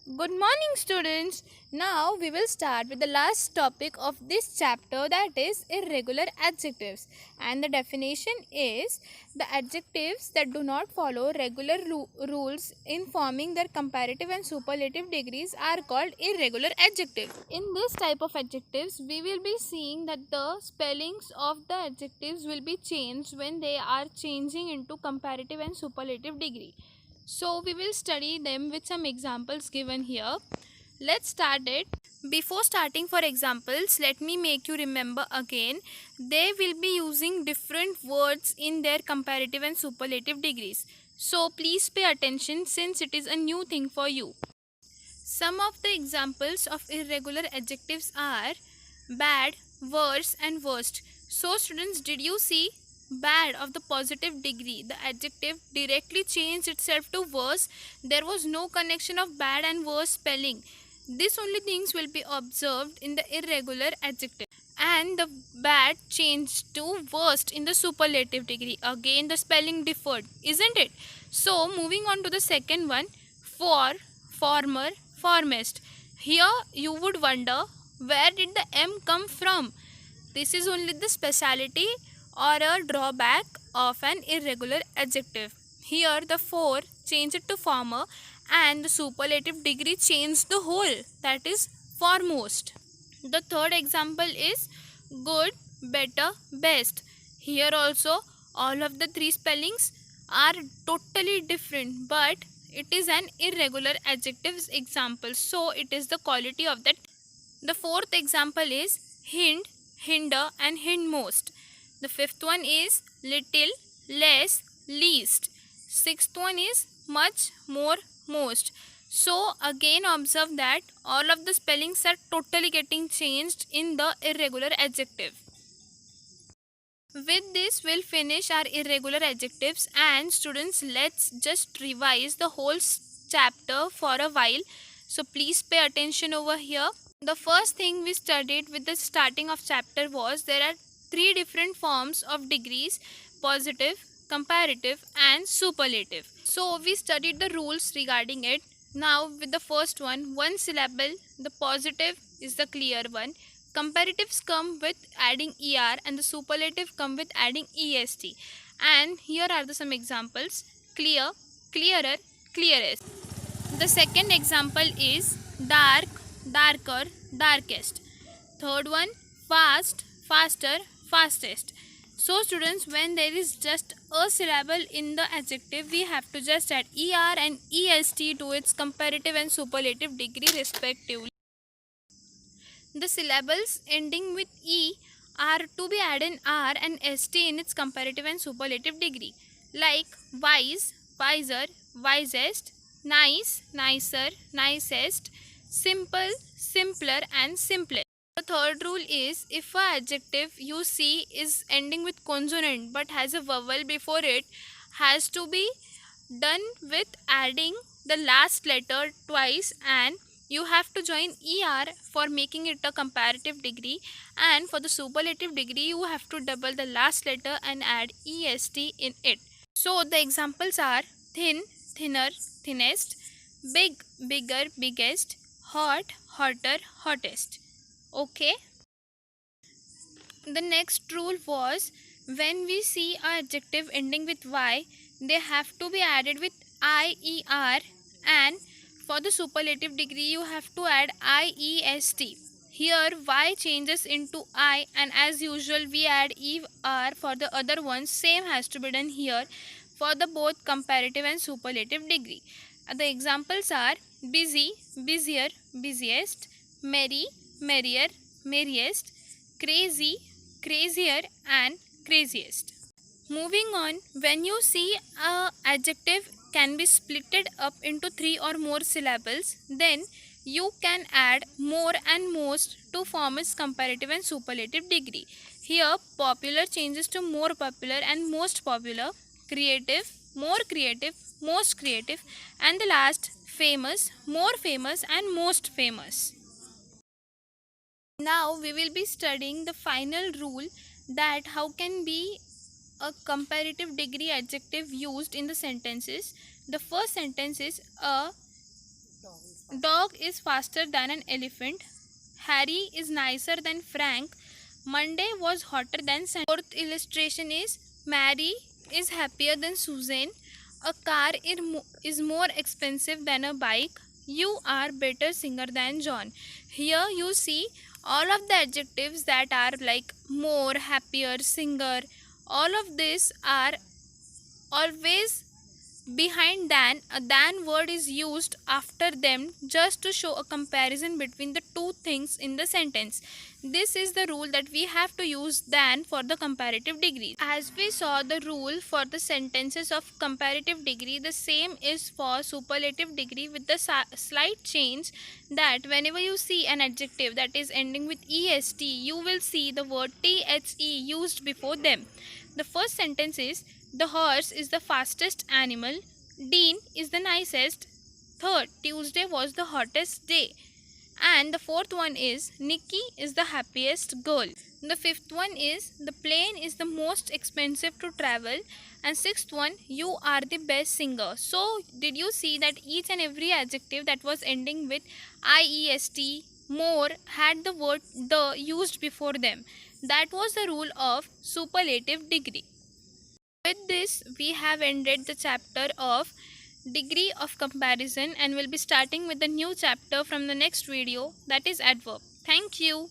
Good morning, students. Now we will start with the last topic of this chapter, that is irregular adjectives. And the definition is the adjectives that do not follow regular rules in forming their comparative and superlative degrees are called irregular adjectives. In this type of adjectives, we will be seeing that the spellings of the adjectives will be changed when they are changing into comparative and superlative degree. So we will study them with some examples given here. Let's start it. Before starting for examples, let me make you remember again. They will be using different words in their comparative and superlative degrees. So please pay attention since it is a new thing for you. Some of the examples of irregular adjectives are bad, worse and worst. So students, did you see bad of the positive degree? The adjective directly changed itself to worse. There was no connection of bad and worse spelling. This only things will be observed in the irregular adjective. And the bad changed to worst in the superlative degree. Again the spelling differed, isn't it? So moving on to the second one, for, former, foremast. Here you would wonder, where did the M come from? This is only the speciality or a drawback of an irregular adjective. Here the for changed it to former and the superlative degree changed the whole, that is foremost. The third example is good, better, best. Here also all of the three spellings are totally different, but it is an irregular adjectives example, so it is the quality of that. The fourth example is hind, hinder and hindmost. The fifth one is little, less, least. Sixth one is much, more, most. So again observe that all of the spellings are totally getting changed in the irregular adjective. With this we'll finish our irregular adjectives, and students, let's just revise the whole chapter for a while. So please pay attention over here. The first thing we studied with the starting of chapter was there are three different forms of degrees: positive, comparative and superlative. So we studied the rules regarding it. Now with the first one syllable, the positive is the clear one. Comparatives come with adding er and the superlative come with adding est. And here are some examples: clear, clearer, clearest. The second example is dark, darker, darkest. Third one, fast, faster, fastest. So students, when there is just a syllable in the adjective, we have to just add er and est to its comparative and superlative degree respectively. The syllables ending with e are to be added r and st in its comparative and superlative degree, like wise, wiser, wisest, nice, nicer, nicest, simple, simpler and simplest. The third rule is, if an adjective you see is ending with consonant but has a vowel before it, has to be done with adding the last letter twice, and you have to join er for making it a comparative degree, and for the superlative degree you have to double the last letter and add est in it. So the examples are thin, thinner, thinnest, big, bigger, biggest, hot, hotter, hottest. Okay. The next rule was, when we see an adjective ending with y, they have to be added with ier, and for the superlative degree you have to add iest. Here y changes into I, and as usual we add er for the other ones. Same has to be done here for the both comparative and superlative degree. The examples are busy, busier, busiest, merry, merrier, merriest, crazy, crazier and craziest. Moving on, when you see a adjective can be splitted up into three or more syllables, then you can add more and most to form its comparative and superlative degree. Here popular changes to more popular and most popular, creative, more creative, most creative, and the last famous, more famous and most famous. Now we will be studying the final rule, that how can be a comparative degree adjective used in the sentences. The first sentence is a Dog is faster than an elephant. Harry is nicer than Frank. Monday was hotter than Sunday. Fourth illustration is Mary is happier than Susan. A car is more expensive than a bike. You are better singer than John. Here you see all of the adjectives that are like more, happier, singer. All of these are always behind than. A than word is used after them just to show a comparison between the two things in the sentence. This is the rule that we have to use than for the comparative degree. As we saw the rule for the sentences of comparative degree, the same is for superlative degree with the slight change that whenever you see an adjective that is ending with est, you will see the word the used before them. The first sentence is the horse is the fastest animal. Dean is the nicest. Third, Tuesday was the hottest day. And the fourth one is Nikki is the happiest girl. The fifth one is the plane is the most expensive to travel. And sixth one, you are the best singer. So, did you see that each and every adjective that was ending with iest, more, had the word the used before them? That was the rule of superlative degree. With this, we have ended the chapter of degree of comparison and will be starting with the new chapter from the next video, that is adverb. Thank you.